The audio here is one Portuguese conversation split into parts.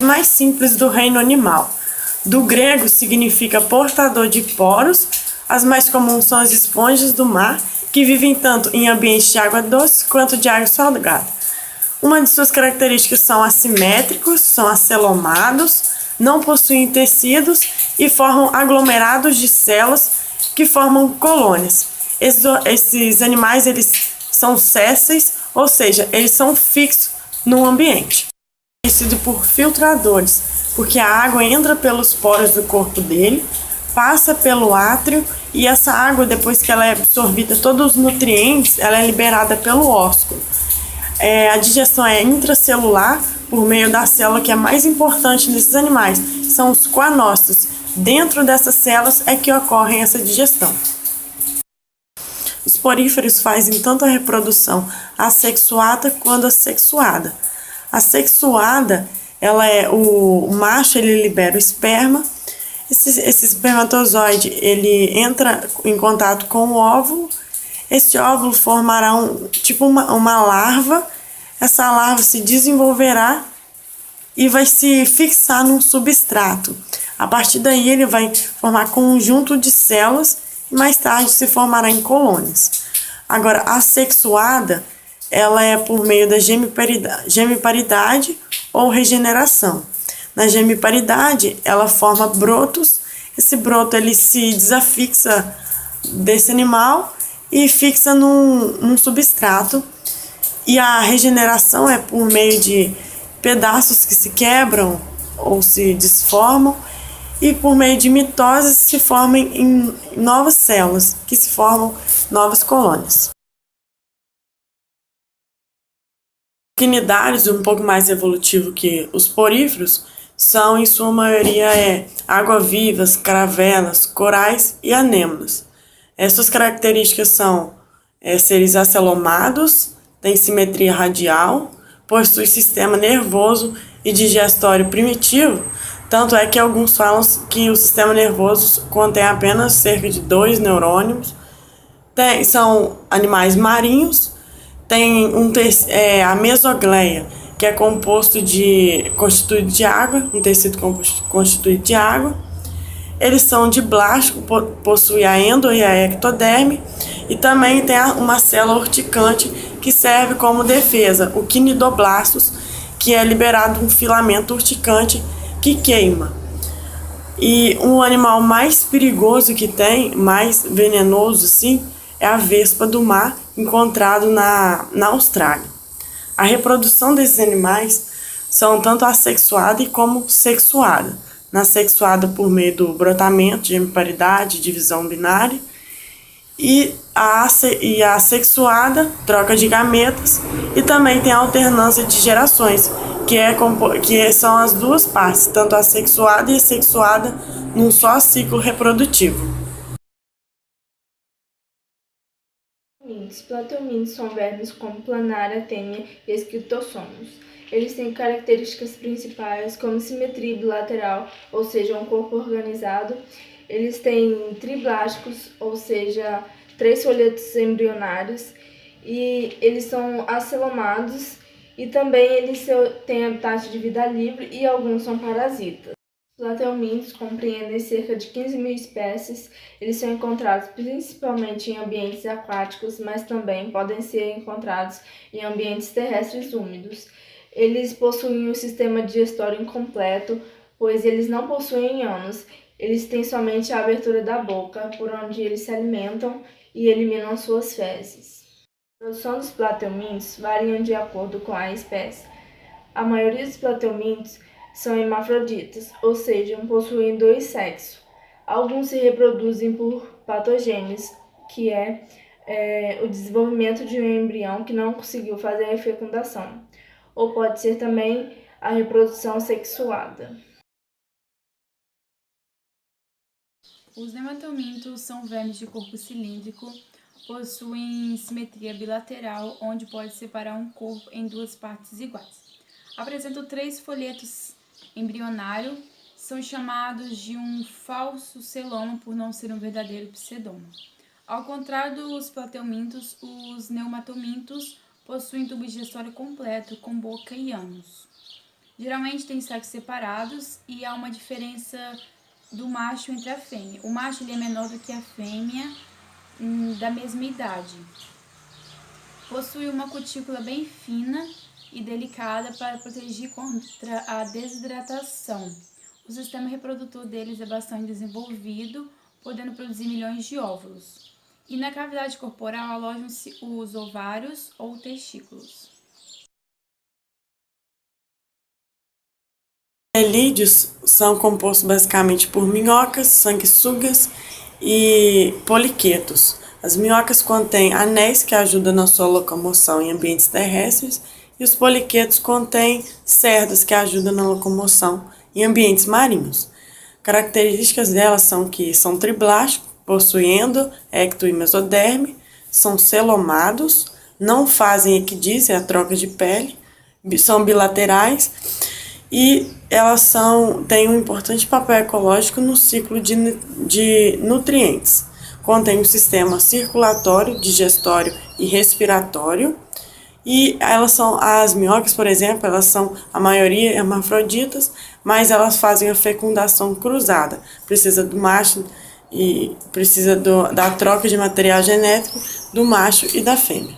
Mais simples do reino animal. Do grego significa portador de poros. As mais comuns são as esponjas do mar, que vivem tanto em ambientes de água doce quanto de água salgada. Uma de suas características são assimétricos, são acelomados, não possuem tecidos e formam aglomerados de células que formam colônias. Esses animais eles são sésseis, ou seja, eles são fixos no ambiente. Conhecido por filtradores, porque a água entra pelos poros do corpo dele, passa pelo átrio e essa água, depois que ela é absorvida todos os nutrientes, ela é liberada pelo ósculo. A digestão é intracelular por meio da célula que é mais importante nesses animais, são os coanócitos. Dentro dessas células é que ocorre essa digestão. Os poríferos fazem tanto a reprodução assexuada quanto assexuada. A sexuada, o macho ele libera o esperma. Esse espermatozoide ele entra em contato com o óvulo. Esse óvulo formará uma larva. Essa larva se desenvolverá e vai se fixar num substrato. A partir daí ele vai formar conjunto de células e mais tarde se formará em colônias. Agora, a sexuada, ela é por meio da gemiparidade ou regeneração. Na gemiparidade, ela forma brotos. Esse broto ele se desafixa desse animal e fixa num substrato. E a regeneração é por meio de pedaços que se quebram ou se desformam e por meio de mitose se formam em novas células, que se formam novas colônias. Quinidários, um pouco mais evolutivo que os poríferos, são em sua maioria água-vivas, caravelas, corais e anêmonas. Essas características são seres acelomados, têm simetria radial, possui sistema nervoso e digestório primitivo, tanto é que alguns falam que o sistema nervoso contém apenas cerca de 2 neurônios. São animais marinhos, tem a mesogleia, que é constituído de água, um tecido constituído de água. Eles são de blástico, possuem a endo e a ectoderme, e também tem uma célula urticante que serve como defesa, o quinidoblastos, que é liberado um filamento urticante que queima. E um animal mais perigoso que tem, mais venenoso sim, é a vespa do mar, encontrado na Austrália. A reprodução desses animais são tanto assexuada como sexuada. Na sexuada por meio do brotamento, gemiparidade, divisão binária, e a sexuada, troca de gametas, e também tem a alternância de gerações, que são as duas partes, tanto a sexuada e a sexuada, num só ciclo reprodutivo. Os plateumintos são vermes como Planaria, Tênia e Esquitossomos. Eles têm características principais como simetria bilateral, ou seja, um corpo organizado. Eles têm triblásticos, ou seja, 3 folhetos embrionários, e eles são acelomados e também eles têm habitat de vida livre e alguns são parasitas. Os plateumintos compreendem cerca de 15.000 espécies. Eles são encontrados principalmente em ambientes aquáticos, mas também podem ser encontrados em ambientes terrestres úmidos. Eles possuem um sistema digestório incompleto, pois eles não possuem ânus. Eles têm somente a abertura da boca, por onde eles se alimentam e eliminam suas fezes. A produção dos plateumintos varia de acordo com a espécie. A maioria dos plateumintos são hermafroditas, ou seja, possuem 2 sexos. Alguns se reproduzem por patogênese, que é o desenvolvimento de um embrião que não conseguiu fazer a fecundação, ou pode ser também a reprodução sexuada. Os nematelmintos são vermes de corpo cilíndrico, possuem simetria bilateral, onde pode separar um corpo em 2 partes iguais. Apresentam 3 folhetos embrionários, são chamados de um falso celoma por não ser um verdadeiro pseudoma. Ao contrário dos plateumintos, os neumatomintos possuem tubo digestório completo, com boca e ânus. Geralmente têm sexos separados e há uma diferença do macho entre a fêmea. O macho ele é menor do que a fêmea da mesma idade. Possui uma cutícula bem fina e delicada para proteger contra a desidratação. O sistema reprodutor deles é bastante desenvolvido, podendo produzir milhões de óvulos. E na cavidade corporal alojam-se os ovários ou testículos. Anelídeos são compostos basicamente por minhocas, sanguessugas e poliquetos. As minhocas contêm anéis que ajudam na sua locomoção em ambientes terrestres e os poliquetos contêm cerdas que ajudam na locomoção em ambientes marinhos. Características delas são que são triblásticos, possuindo ecto e mesoderme, são celomados, não fazem equidízia, a troca de pele, são bilaterais e elas têm um importante papel ecológico no ciclo de nutrientes. Contém um sistema circulatório, digestório e respiratório. E as minhocas, por exemplo, elas são a maioria hermafroditas, mas elas fazem a fecundação cruzada. Precisa do macho e precisa da troca de material genético do macho e da fêmea.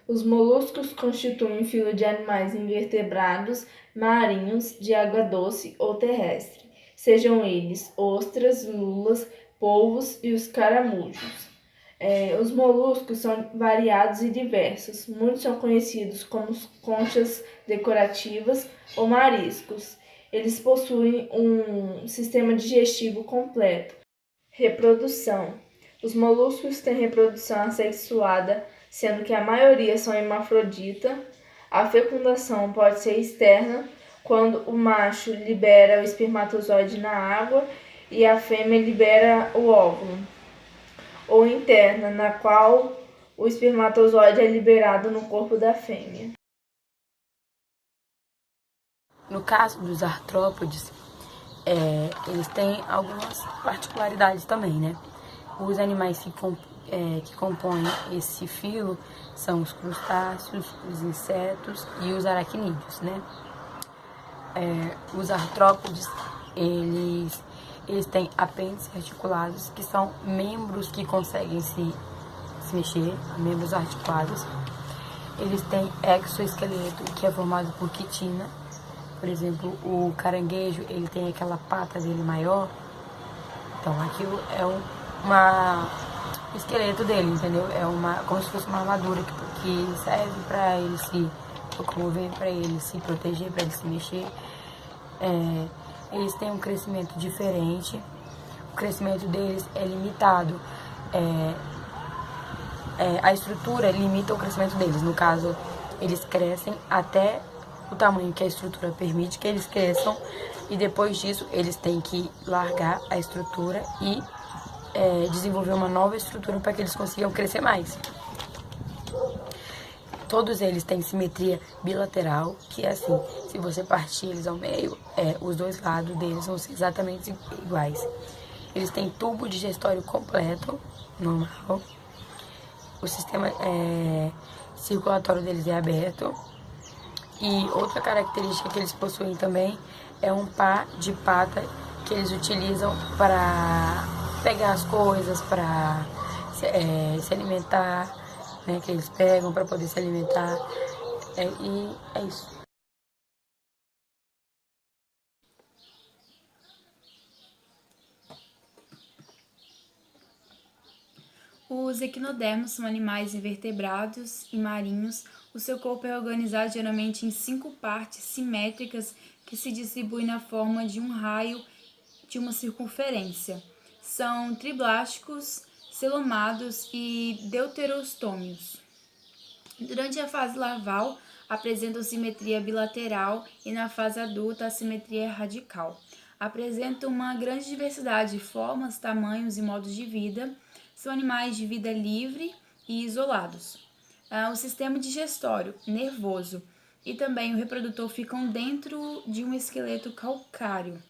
Os moluscos constituem um filo de animais invertebrados marinhos de água doce ou terrestre, sejam eles ostras, lulas, polvos e os caramujos. Os moluscos são variados e diversos. Muitos são conhecidos como conchas decorativas ou mariscos. Eles possuem um sistema digestivo completo. Reprodução. Os moluscos têm reprodução assexuada, sendo que a maioria são hermafrodita. A fecundação pode ser externa, quando o macho libera o espermatozoide na água e a fêmea libera o óvulo, ou interna, na qual o espermatozoide é liberado no corpo da fêmea. No caso dos artrópodes, eles têm algumas particularidades também, né? Os animais que compõem esse filo são os crustáceos, os insetos e os aracnídeos, né? Os artrópodes, eles têm apêndices articulados, que são membros que conseguem se mexer, membros articulados. Eles têm exoesqueleto, que é formado por quitina. Por exemplo, o caranguejo, ele tem aquela pata dele maior. Então, aquilo é o esqueleto dele, entendeu? Como se fosse uma armadura que serve para ele se locomover, para ele se proteger, para ele se mexer. Eles têm um crescimento diferente. O crescimento deles é limitado. A estrutura limita o crescimento deles. No caso, eles crescem até o tamanho que a estrutura permite que eles cresçam, e depois disso eles têm que largar a estrutura e desenvolver uma nova estrutura para que eles consigam crescer mais. Todos eles têm simetria bilateral, que é assim, se você partir eles ao meio, os dois lados deles vão ser exatamente iguais. Eles têm tubo digestório completo, normal. O sistema circulatório deles é aberto. E outra característica que eles possuem também é um par de pata que eles utilizam para pegar as coisas, para se alimentar, né, que eles pegam para poder se alimentar. E é isso. Os equinodermos são animais invertebrados e marinhos. O seu corpo é organizado geralmente em 5 partes simétricas que se distribuem na forma de um raio de uma circunferência. São triblásticos, celomados e deuterostômios. Durante a fase larval, apresentam simetria bilateral e na fase adulta a simetria é radical. Apresentam uma grande diversidade de formas, tamanhos e modos de vida. São animais de vida livre e isolados. O sistema digestório, nervoso e também o reprodutor ficam dentro de um esqueleto calcário.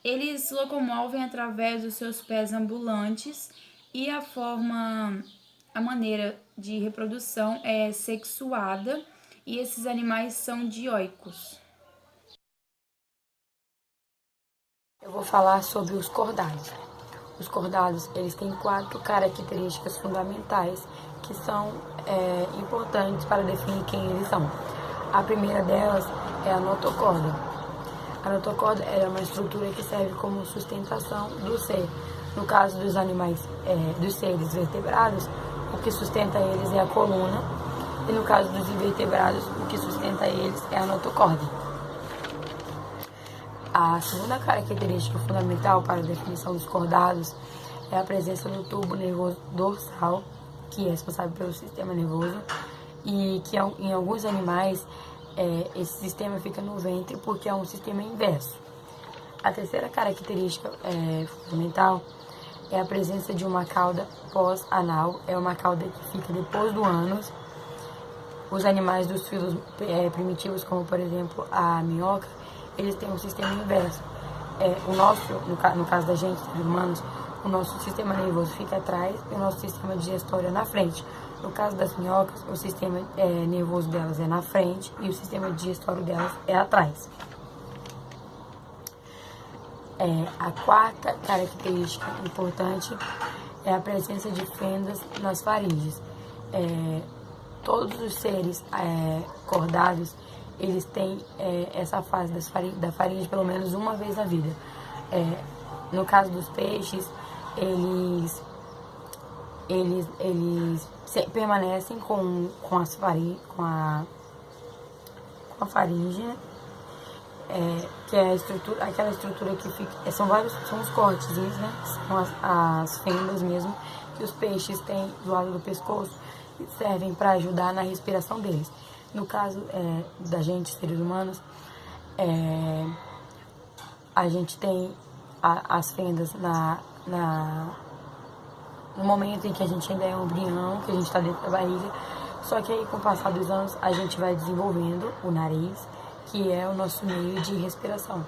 Eles se locomovem através dos seus pés ambulantes e a maneira de reprodução é sexuada e esses animais são dioicos. Eu vou falar sobre os cordados. Os cordados, eles têm 4 características fundamentais que são importantes para definir quem eles são. A primeira delas é a notocorda. A notocorda é uma estrutura que serve como sustentação do ser. No caso dos animais, dos seres vertebrados, o que sustenta eles é a coluna, e no caso dos invertebrados, o que sustenta eles é a notocorda. A segunda característica fundamental para a definição dos cordados é a presença do tubo nervoso dorsal, que é responsável pelo sistema nervoso, e que em alguns animais esse sistema fica no ventre porque é um sistema inverso. A terceira característica fundamental é a presença de uma cauda pós-anal, é uma cauda que fica depois do ânus. Os animais dos filos primitivos, como por exemplo a minhoca, eles têm um sistema inverso. O nosso, no caso da gente, dos humanos, o nosso sistema nervoso fica atrás e o nosso sistema digestório é na frente. No caso das minhocas, o sistema nervoso delas é na frente e o sistema digestório delas é atrás. A quarta característica importante é a presença de fendas nas faringes. Todos os seres cordados, eles têm essa fase da faringe pelo menos uma vez na vida. No caso dos peixes, eles permanecem com a faringe, né? Que é aquela estrutura que fica. São os cortezinhos, né? São as fendas mesmo que os peixes têm do lado do pescoço e servem para ajudar na respiração deles. No caso da gente, seres humanos, a gente tem as fendas no momento em que a gente ainda é um embrião, que a gente está dentro da barriga. Só que aí, com o passar dos anos, a gente vai desenvolvendo o nariz, que é o nosso meio de respiração.